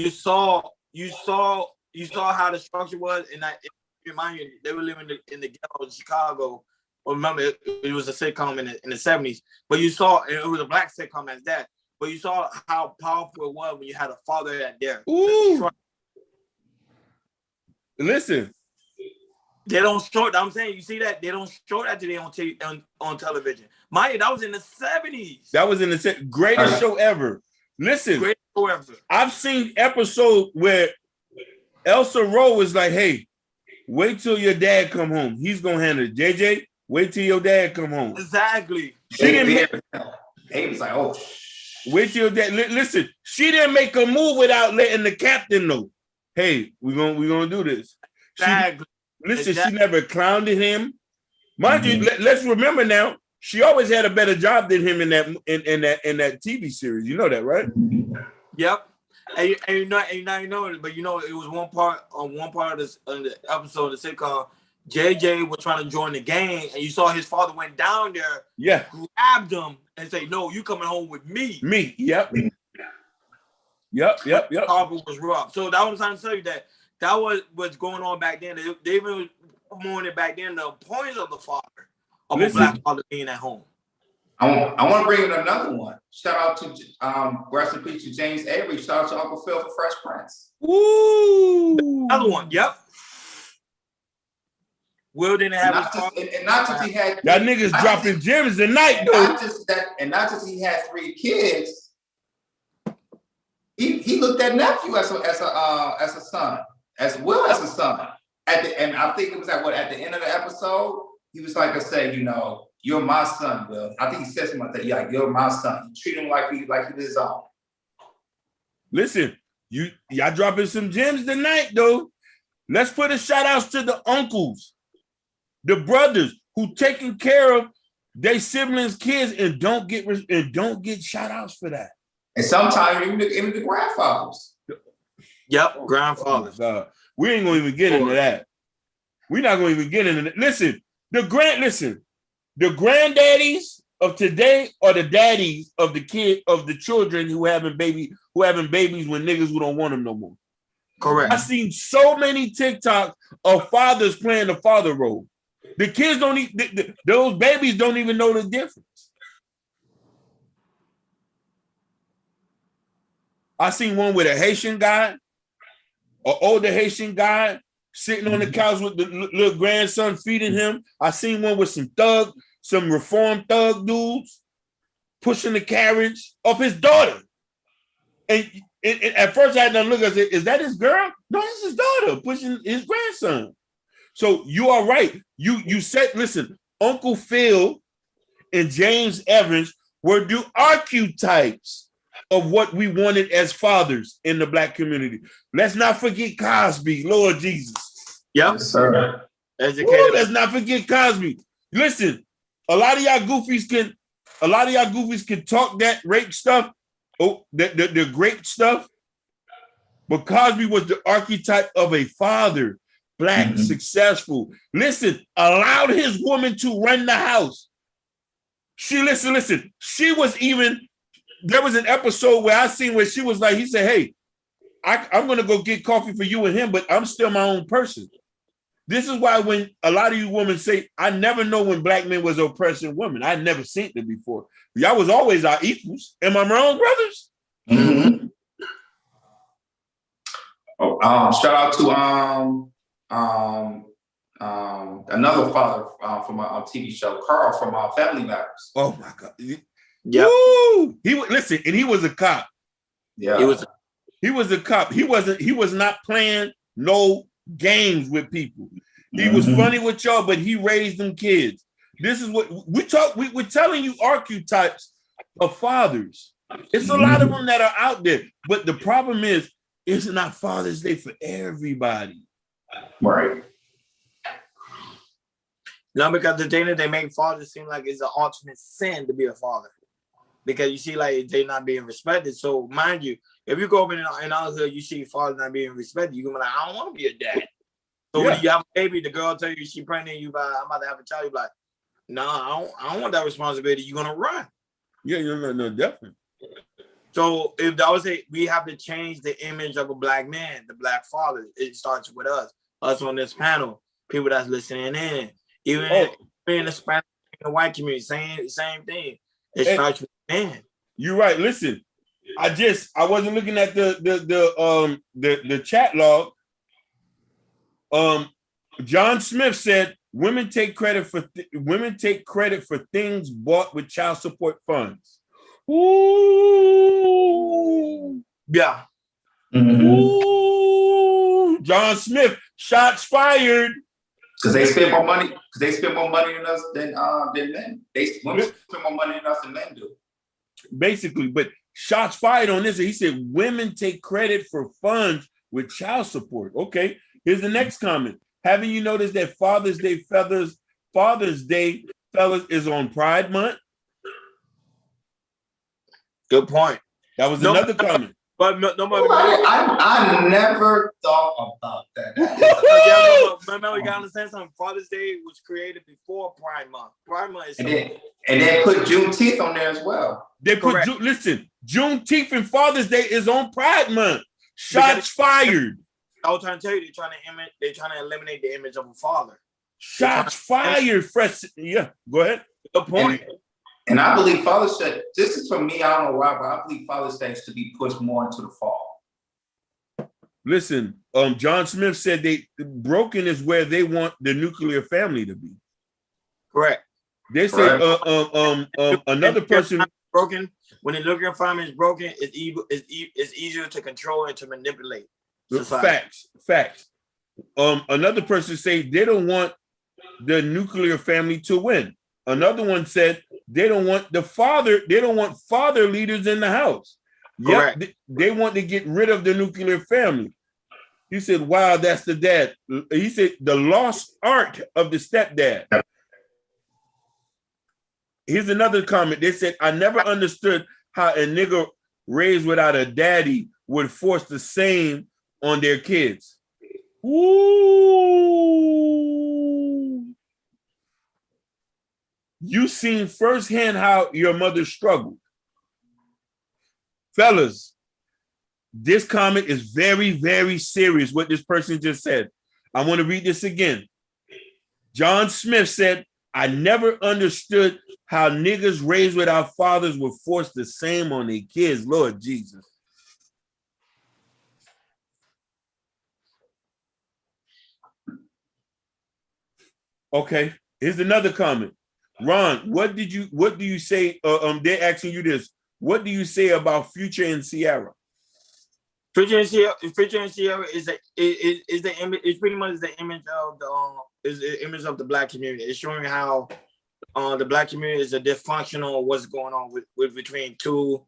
saw how the structure was, and remind you they were living in the ghetto in Chicago. Or remember, it was a sitcom in the 70s, but you saw it was a black sitcom as that. But you saw how powerful it was when you had a father that there. Ooh. Listen, they don't show. I'm saying, you see that they don't show that today on television. Maya, that was in the 70s. That was in the greatest show ever. Listen, greatest show ever. I've seen episodes where Elsa Rowe was like, "Hey, wait till your dad come home. He's gonna handle it. JJ, wait till your dad come home." Exactly. He was like, "Oh, wait till your dad." Listen, she didn't make a move without letting the captain know. Hey, we're gonna do this. She never clowned him. Mind you, let's remember now, she always had a better job than him in that TV series. You know that, right? Yep. And you know, but you know, it was one part of this the episode of the sitcom. JJ was trying to join the gang, and you saw his father went down there, grabbed him, and say, "No, you coming home with me." Me, yep. Harvard was rough. So that was trying to tell you that was what's going on back then. They even promoted back then the importance of the father, of a black father being at home. I want to bring in another one. Shout out to rest in peace to James Avery. Shout out to Uncle Phil for Fresh Prince. Ooh, another one. Yep. Will didn't have and not just he had y'all niggas dropping gems tonight, though. Not just he had 3 kids. He looked at nephew as a son, as well as a son. And I think it was at the end of the episode, he was like, I said, you know, you're my son, Will. I think he said something like that. Yeah, you're my son. You treat him like he his own. Listen, y'all dropping some gems tonight, though. Let's put a shout outs to the uncles, the brothers who taking care of their siblings' kids and don't get shout outs for that. And sometimes even the grandfathers. Yep, grandfathers. We ain't gonna even get into that. We're not going to even get into it. Listen, the granddaddies of today are the daddies of the children who having babies when niggas who don't want them no more. Correct. I've seen so many TikToks of fathers playing the father role. The kids don't those babies don't even know the difference. I seen one with a Haitian guy, an older Haitian guy sitting on the couch with the little grandson feeding him. I seen one with some reformed thug dudes pushing the carriage of his daughter. And at first I had to look, I said, is that his girl? No, that's his daughter pushing his grandson. So you are right. You said, listen, Uncle Phil and James Evans were the archetypes of what we wanted as fathers in the Black community. Let's not forget Cosby, Lord Jesus. Yep. Yes, sir. Educated. Woo, let's not forget Cosby. Listen, a lot of y'all goofies can talk that rape stuff, the great stuff, but Cosby was the archetype of a father, Black, successful. Listen, allowed his woman to run the house. Listen. She was even, there was an episode where I seen where she was like, he said, hey, I'm going to go get coffee for you and him, but I'm still my own person. This is why when a lot of you women say, I never know when Black men was oppressing women. I never seen it before. Y'all was always our equals. Am I wrong, brothers? Mm-hmm. Shout out to another father from a TV show, Carl from Family Matters. Oh my God. Yeah. Listen, and he was a cop. Yeah. He was a cop. He was not playing no games with people. He was funny with y'all, but he raised them kids. This is what we're telling you, archetypes of fathers. It's a lot of them that are out there, but the problem is it's not Father's Day for everybody. Right. No, because the thing that they make fathers seem like it's an ultimate sin to be a father. Because you see, like, they not being respected. So mind you, if you go over in our hood, you see fathers not being respected, you're gonna be like, I don't want to be a dad. So when you have a baby, the girl tell you she's pregnant, I'm about to have a child, you're like, no, I don't want that responsibility. You're gonna run. Yeah, no, definitely. So if I would say we have to change the image of a Black man, the Black father, it starts with us on this panel, people that's listening in, even in the Spanish, in the white community, same thing. It starts with men. You're right. Listen, I wasn't looking at the chat log. John Smith said women take credit for things bought with child support funds. Ooh. Yeah. Ooh. John Smith, shots fired. Because they spend more money. Because they spend more money than us than men. Women spend more money than us than men do. Basically, but shots fired on this. He said women take credit for funds with child support. Okay, here's the next comment. Haven't you noticed that Father's Day, fellas, is on Pride Month? Good point. That was another comment. But nobody. I never thought about that. Remember, you gotta understand something. Father's Day was created before Pride Month. Pride Month is and then put Juneteenth on there as well. They put Juneteenth and Father's Day is on Pride Month. Shots fired. I was trying to tell you, they're trying to eliminate the image of a father. Shots fired. Fresh. Yeah, go ahead. Good point. And I believe Father's Day, this is for me, I don't know why, but I believe Father's Day should be pushed more into the fall. Listen, John Smith said broken is where they want the nuclear family to be. Correct. They say another person broken. When the nuclear family is broken, it's easier to control and to manipulate society. Facts. Another person say they don't want the nuclear family to win. Another one said they don't want father leaders in the house. Correct. Yep, they want to get rid of the nuclear family. He said, wow, that's the dad. He said the lost art of the stepdad. Here's another comment. They said, I never understood how a nigga raised without a daddy would force the same on their kids. Ooh. You seen firsthand how your mother struggled. Fellas, this comment is very, very serious, what this person just said. I want to read this again. John Smith said, I never understood how niggas raised without fathers were forced the same on their kids. Lord Jesus. Okay, here's another comment. Ron, what do you say? They're asking you this. What do you say about Future and Ciara? Future and Ciara is the image. It's pretty much the image of the image of the Black community. It's showing how the Black community is a dysfunctional. What's going on with between two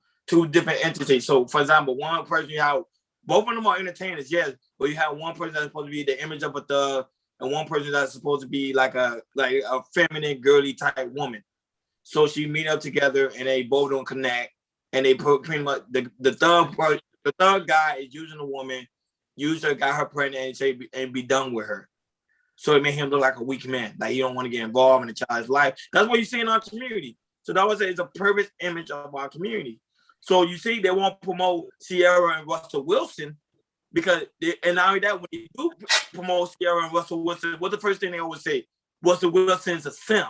different entities. So, for example, one person you have, both of them are entertainers, yes, but you have one person that's supposed to be the image of a thug, and one person that's supposed to be like a feminine, girly type woman. So she meet up together, and they both don't connect, and they put pretty much the third guy is using a woman, got her pregnant, and be done with her. So it made him look like a weak man, like he don't want to get involved in the child's life. That's what you see in our community. So that was it's a perfect image of our community. So you see, they won't promote Ciara and Russell Wilson because, and not only that, when you do promote Ciara and Russell Wilson, what's the first thing they always say? Russell Wilson's a simp.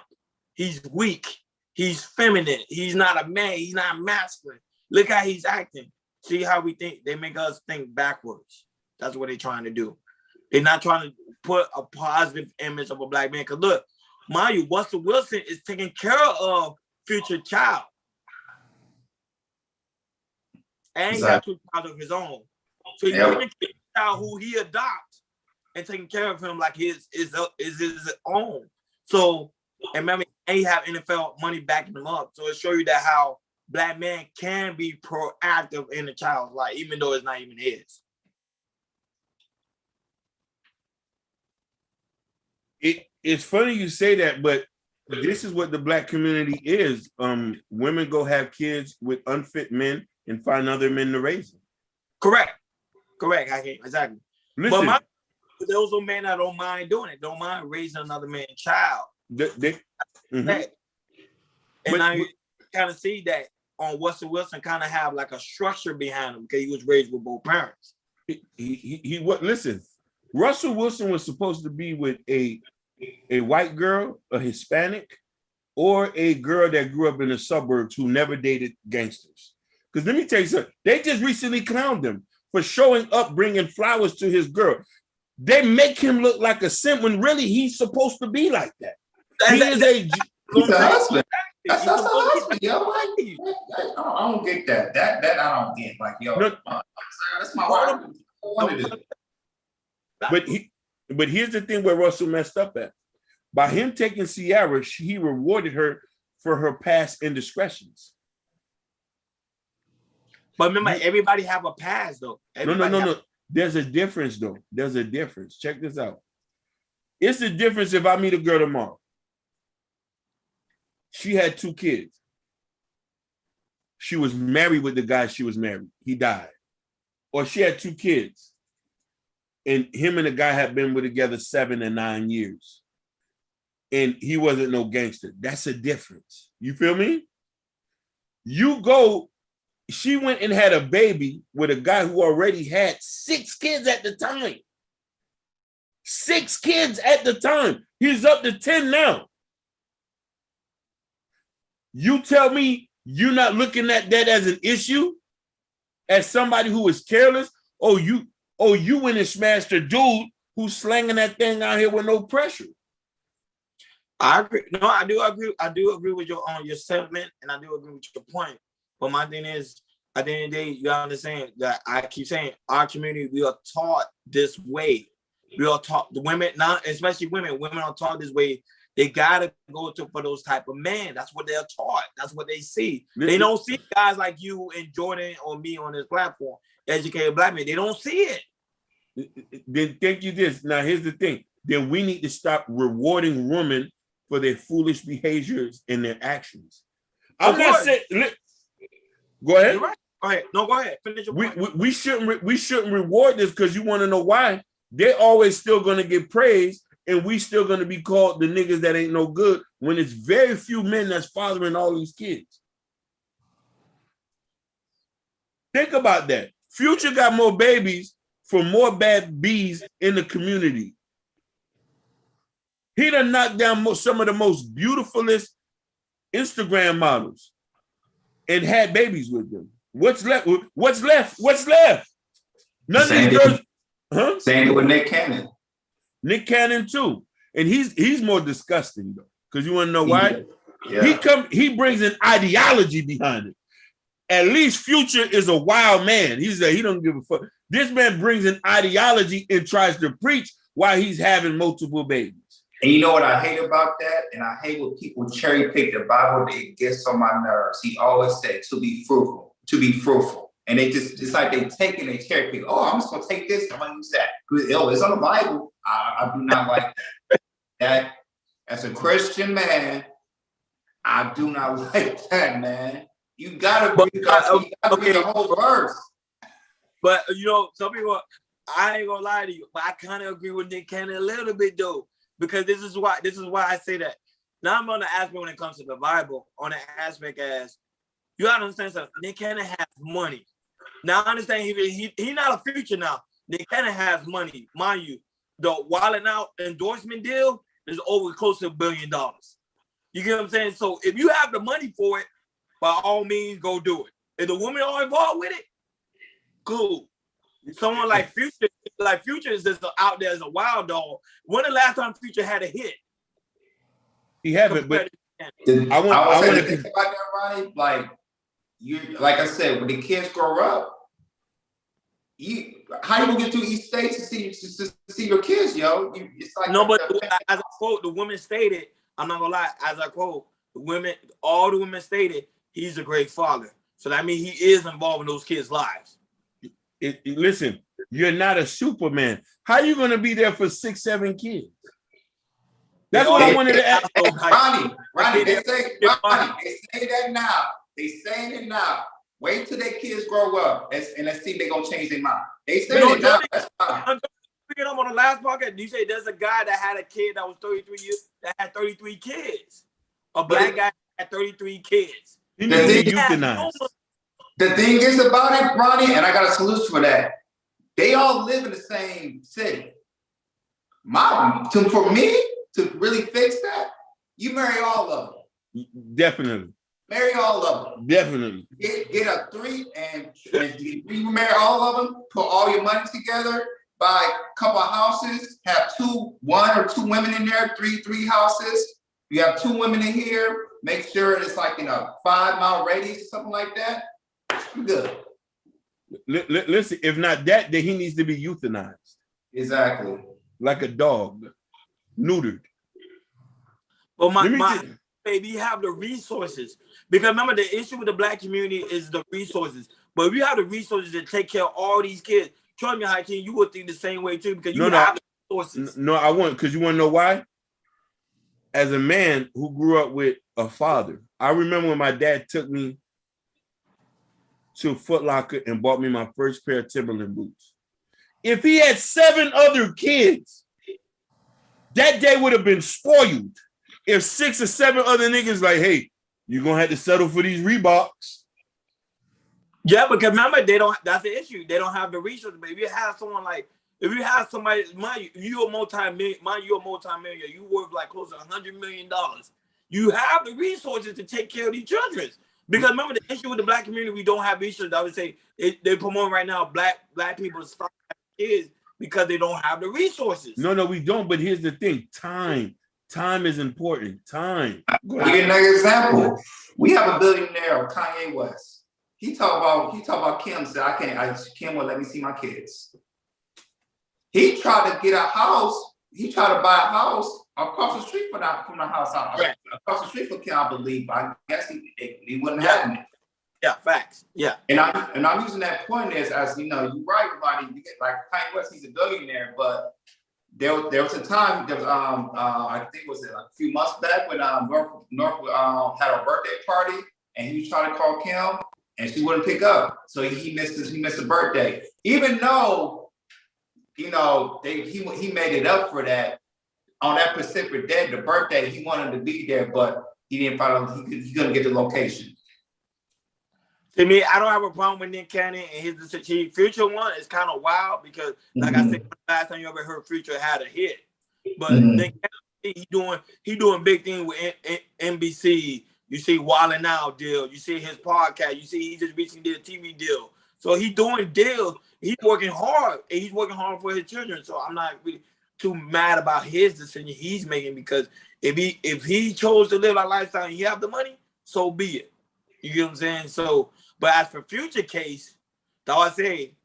He's weak. He's feminine. He's not a man. He's not masculine. Look how he's acting. See how we think? They make us think backwards. That's what they're trying to do. They're not trying to put a positive image of a Black man. Because look, mind you, Russell Wilson is taking care of Future child. And he got 2 child of his own. So he's taking care of the child who he adopts and taking care of him like his own. So, and remember, and he have NFL money backing him up. So it shows you that how Black men can be proactive in the child's life, even though it's not even his. It's funny you say that, but this is what the Black community is. Women go have kids with unfit men and find other men to raise them. Correct. Exactly. Listen, but those are men that don't mind doing it, don't mind raising another man's child. Mm-hmm. And now you kind of see that on Russell Wilson kind of have like a structure behind him because he was raised with both parents. Listen, Russell Wilson was supposed to be with a white girl, a Hispanic, or a girl that grew up in the suburbs who never dated gangsters. Because let me tell you something, they just recently clowned him for showing up, bringing flowers to his girl. They make him look like a simp when really he's supposed to be like that. He's a husband. That's a husband, yo. I don't get that. That I don't get. Like, yo, that's my wife. But here's the thing where Russell messed up at. By him taking Ciara, he rewarded her for her past indiscretions. But remember, everybody have a past, though. No. There's a difference, though. There's a difference. Check this out. It's the difference if I meet a girl tomorrow. She had 2 kids. She was married with the guy she was married. He died. Or she had 2 kids. And him and the guy had been together 7 and 9 years. And he wasn't no gangster. That's a difference. You feel me? She went and had a baby with a guy who already had 6 kids at the time. 6 kids at the time. He's up to 10 now. You tell me you're not looking at that as an issue? As somebody who is careless? You went and smashed a dude who's slanging that thing out here with no pressure. I agree. No, I do agree. I do agree with your sentiment, and I do agree with your point. But my thing is, at the end of the day, you understand that I keep saying our community, we are taught this way. We are taught the women, now especially women are taught this way. They gotta go for those type of men. That's what they're taught. That's what they see. They don't see guys like you and Jordan or me on this platform, educated Black men. They don't see it. Then think you this. Now here's the thing. Then we need to stop rewarding women for their foolish behaviors and their actions. I'm not saying. Go ahead. You're right. Go ahead. No, go ahead. Finish your point. We shouldn't reward this because you want to know why. They're always still going to get praise and we still gonna be called the niggas that ain't no good when it's very few men that's fathering all these kids. Think about that. Future got more babies for more bad bees in the community. He done knocked down some of the most beautifulest Instagram models and had babies with them. What's left? What's left? What's left? None of these girls. Huh? Same with Nick Cannon. Nick Cannon too, and he's more disgusting though. Because you want to know why? Yeah. He brings an ideology behind it. At least Future is a wild man. He don't give a fuck. This man brings an ideology and tries to preach while he's having multiple babies. And you know what I hate about that? And I hate when people cherry pick the Bible. It gets on my nerves. He always said to be fruitful, to be fruitful. And they just, it's like they take and they cherry pick. Oh, I'm just gonna take this, I'm gonna use that. Oh, it's on the Bible. I do not like that. That as a Christian man, I do not like that, man. You gotta read the whole verse. But you know, some people, I ain't gonna lie to you, but I kind of agree with Nick Cannon a little bit though, because this is why I say that. Now I'm on the aspect when it comes to the Bible, on the aspect as you gotta understand something. Nick Cannon has money. Now I understand he not a Future now. Nick Cannon has money, mind you. The Wild 'N Out endorsement deal is over close to $1 billion. You get what I'm saying? So if you have the money for it, by all means, go do it. If the women are involved with it, cool. Someone like Future is just out there as a wild dog. When the last time Future had a hit? He haven't, but I want to think about that, Ronnie. Like I said, when the kids grow up, how you gonna get to each state to see your kids, yo? It's like no, but as I quote, the women stated, I'm not gonna lie, as I quote, all the women stated he's a great father. So that means he is involved in those kids' lives. Listen, you're not a Superman. How you gonna be there for 6, 7 kids? That's what I wanted to ask. Ronnie, they say that now. They saying it now. Wait till their kids grow up and let's see if they're gonna change their mind. They say it now. That's fine. On the last podcast, you say there's a guy that had a kid that was 33 years that had 33 kids. A black guy had 33 kids. He needs to be euthanized. The thing is about it, Ronnie, and I got a solution for that. They all live in the same city. For me to really fix that, you marry all of them. Definitely. Marry all of them. Definitely. Get a 3 and you marry all of them. Put all your money together. Buy a couple of houses. Have 1 or 2 women in there. 3 houses. You have 2 women in here. Make sure it's like in a 5-mile radius or something like that. You're good. Listen, if not that, then he needs to be euthanized. Exactly. Like a dog, neutered. Well, my baby, you have the resources. Because remember, the issue with the black community is the resources. But if you have the resources to take care of all these kids, trust me, Hakeem, you would think the same way too, because you have the resources. No, I won't, because you want to know why? As a man who grew up with a father, I remember when my dad took me to Foot Locker and bought me my first pair of Timberland boots. If he had 7 other kids, that day would have been spoiled. If 6 or 7 other niggas like, hey, you're gonna have to settle for these Reeboks. Yeah, because remember, that's the issue. They don't have the resources. But if you have somebody, you're a multi-millionaire, you worth like close to $100 million. You have the resources to take care of these children. Because remember, the issue with the black community, we don't have resources. I would say they promote right now black people to start having kids because they don't have the resources. No, we don't. But here's the thing: time is important. Time. I'll give you another example. We have a billionaire, Kanye West. He talk about Kim. Said Kim won't let me see my kids. He tried to get a house. He tried to buy a house across the street from the house. Right. Across the street from Kim, I believe. I guess he wouldn't have it. Yeah, facts. Yeah. And I'm using that point as you know, you're right, everybody. You get like Kanye West, he's a billionaire, but there was a time I think it was a few months back when North had a birthday party and he was trying to call Kim and she wouldn't pick up, so he missed a birthday, even though you know he made it up for that on that Pacific day, the birthday, he wanted to be there, but he didn't find out he couldn't get the location. To me, I don't have a problem with Nick Cannon and his decision. Future one is kind of wild because, like I said, last time you ever heard Future had a hit, but Nick Cannon, he doing big things with NBC. You see Wildin' Out deal. You see his podcast. You see he just recently did a TV deal. So he doing deals. He's working hard, and he's working hard for his children. So I'm not really too mad about his decision he's making, because if he chose to live that lifestyle and he have the money, so be it. You get what I'm saying? So, but as for Future case, though I say,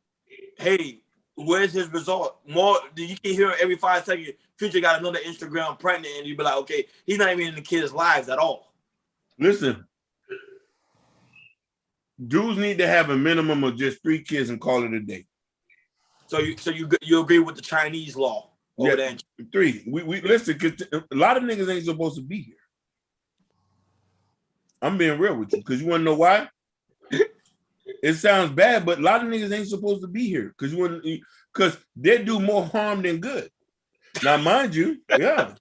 hey, where's his result? More, you can hear every 5 seconds, Future got another Instagram pregnant, and you be like, okay, he's not even in the kids' lives at all. Listen, dudes need to have a minimum of just 3 kids and call it a day. So you agree with the Chinese law? Yeah, there? 3. We listen, because a lot of niggas ain't supposed to be here. I'm being real with you, because you want to know why? It sounds bad, but a lot of niggas ain't supposed to be here because they do more harm than good. Now, mind you, yeah,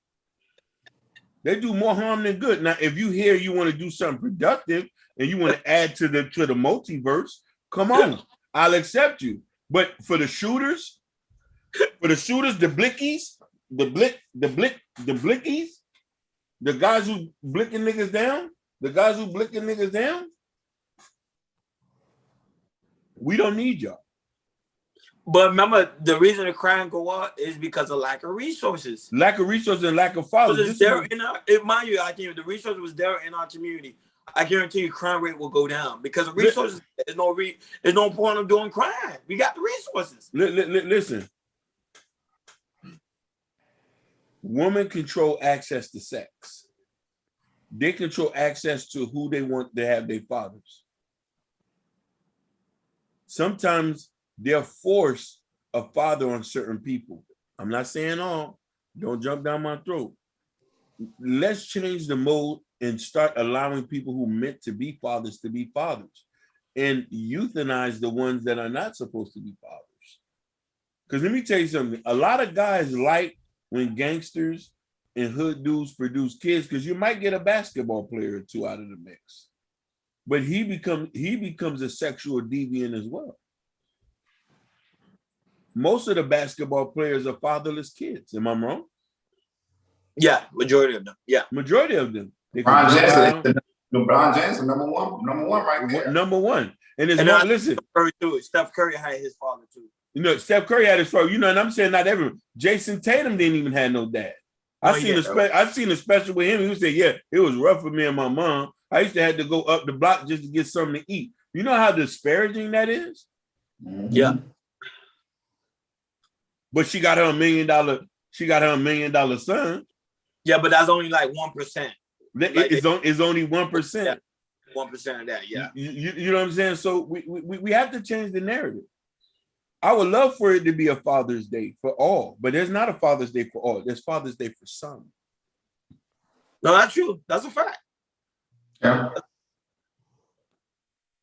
they do more harm than good. Now, if you hear you want to do something productive and you want to add to the multiverse, come on, I'll accept you. But for the shooters, the blickies, the blickies, the guys who blicking niggas down, we don't need y'all. But remember, the reason the crime go up is because of lack of resources. Lack of resources and lack of fathers. Mind you, I think if the resources was there in our community, I guarantee you crime rate will go down, because the resources, there's no point of doing crime. We got the resources. Listen. Women control access to sex. They control access to who they want to have their fathers. Sometimes they'll force a father on certain people. I'm not saying all. Don't jump down my throat. Let's change the mode and start allowing people who meant to be fathers, and euthanize the ones that are not supposed to be fathers. Because let me tell you something. A lot of guys like when gangsters and hood dudes produce kids, because you might get a basketball player or 2 out of the mix. But he becomes a sexual deviant as well. Most of the basketball players are fatherless kids. Am I wrong? Yeah, majority of them. Yeah, majority of them. LeBron James, number one right there. Number one. And listen. Steph Curry had his father too. You know, Steph Curry had his father. You know, and I'm saying not everyone. Jason Tatum didn't even have no dad. I've seen a special with him. He would say, yeah, it was rough for me and my mom. I used to have to go up the block just to get something to eat. You know how disparaging that is? Yeah. But she got her $1 million son. Yeah, but that's only like 1%. It's only 1%. Yeah, 1% of that, yeah. You know what I'm saying? So we have to change the narrative. I would love for it to be a Father's Day for all, but there's not a Father's Day for all. There's Father's Day for some. No, that's true. That's a fact. Yeah.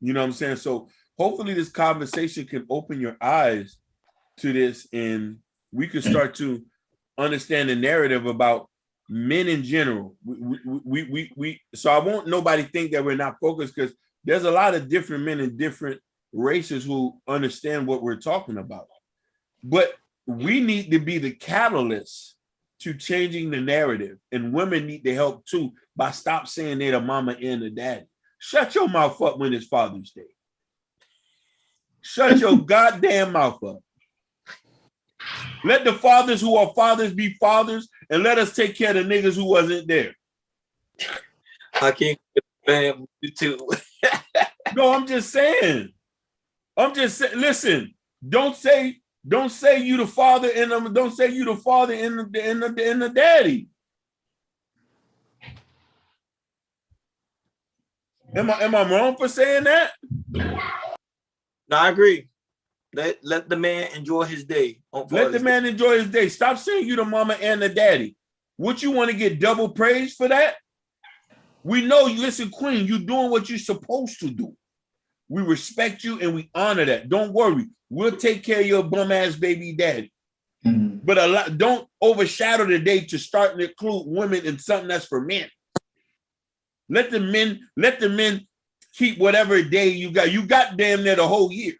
You know what I'm saying? So hopefully this conversation can open your eyes to this, and we can start to understand the narrative about men in general. So I won't nobody think that we're not focused, because there's a lot of different men in different races who understand what we're talking about. But we need to be the catalyst to changing the narrative, and women need to help too by stop saying they're the mama and the daddy. Shut your mouth up when it's Father's Day. Shut your goddamn mouth up. Let the fathers who are fathers be fathers, and let us take care of the niggas who wasn't there. I can't man you too. No, I'm just saying. Listen, don't say you the father and don't say you the father and the daddy. Am I wrong for saying that? No, I agree. Let the man enjoy his day. Let the man enjoy his day. Stop saying you the mama and the daddy. What, you want to get double praise for that? We know you. Listen, Queen, you doing what you're supposed to do. We respect you and we honor that. Don't worry. We'll take care of your bum ass baby daddy. Mhm. But a lot don't overshadow the day to start to include women in something that's for men. Let the men keep whatever day you got. You got damn near the whole year.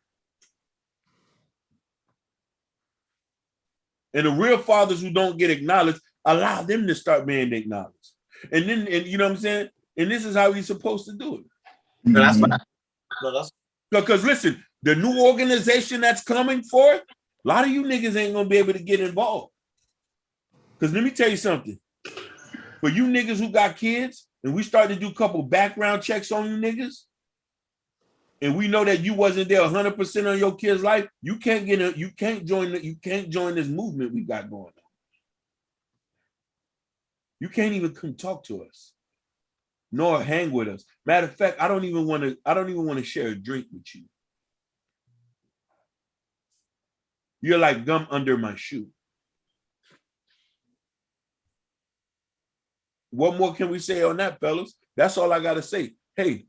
And the real fathers who don't get acknowledged, allow them to start being acknowledged. And then, and you know what I'm saying? And this is how we're supposed to do it. No, that's Mhm. fine. No, that's Because listen, the new organization that's coming forth, a lot of you niggas ain't gonna be able to get involved. Because let me tell you something. For you niggas who got kids, and we start to do a couple background checks on you niggas, and we know that you wasn't there 100% on your kid's life, you can't join this movement we got going on. You can't even come talk to us, nor hang with us. Matter of fact, I don't even want to share a drink with you. You're like gum under my shoe. What more can we say on that, fellas? That's all I gotta say. Hey,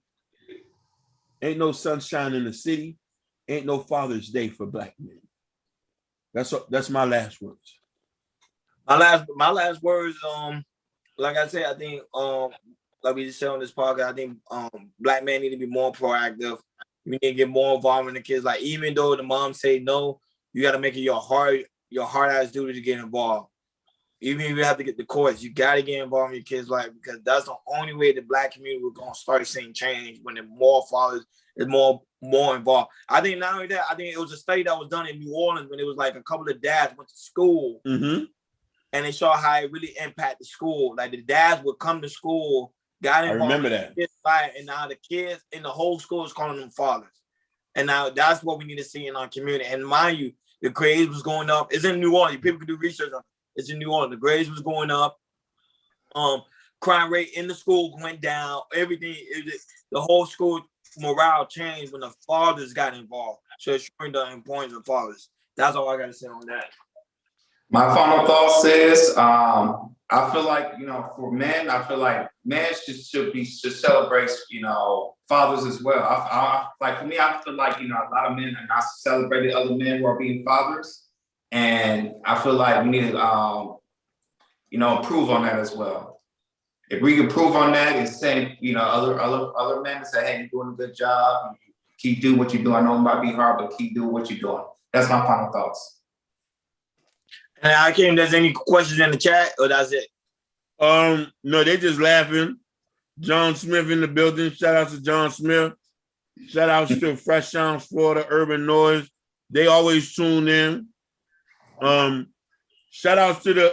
ain't no sunshine in the city, ain't no Father's Day for Black men. That's my last words. my last words. Like I said, I think like we just said on this podcast, I think Black men need to be more proactive. We need to get more involved in the kids. Like even though the mom say no, you got to make it your hard ass duty to get involved. Even if you have to get the courts, you got to get involved in your kids' life because that's the only way the Black community will gonna start seeing change when the more fathers is more involved. I think not only that, I think it was a study that was done in New Orleans when it was like a couple of dads went to school. Mm-hmm. And they saw how it really impacted school. Like the dads would come to school, got involved. I remember that. And now the kids in the whole school is calling them fathers. And now that's what we need to see in our community. And mind you, the grades was going up. It's in New Orleans. People can do research on it. It's in New Orleans. The grades was going up. Crime rate in the school went down. Everything, the whole school morale changed when the fathers got involved. So it's showing the importance of fathers. That's all I got to say on that. My final thoughts is, I feel like, for men, I feel like men should celebrate, fathers as well. I like for me, I feel like, a lot of men are not celebrating other men who are being fathers. And I feel like we need to, improve on that as well. If we can improve on that and say, other men and say, hey, you're doing a good job. Keep doing what you're doing. I know it might be hard, but keep doing what you're doing. That's my final thoughts. And Hakeem, there's any questions in the chat, or that's it? No, they just laughing. John Smith in the building. Shout out to John Smith. Shout out to Fresh Sounds Florida, Urban Noise. They always tune in. Shout outs to the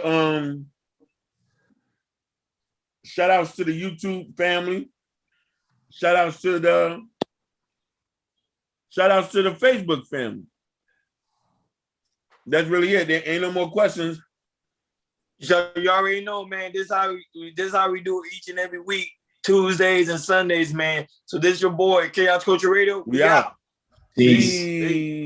YouTube family. Shout outs to the Facebook family. That's really it. There ain't no more questions. So you already know, man. This how we do it each and every week, Tuesdays and Sundays, man. So this is your boy, Chaos Culture Radio. We out. Peace.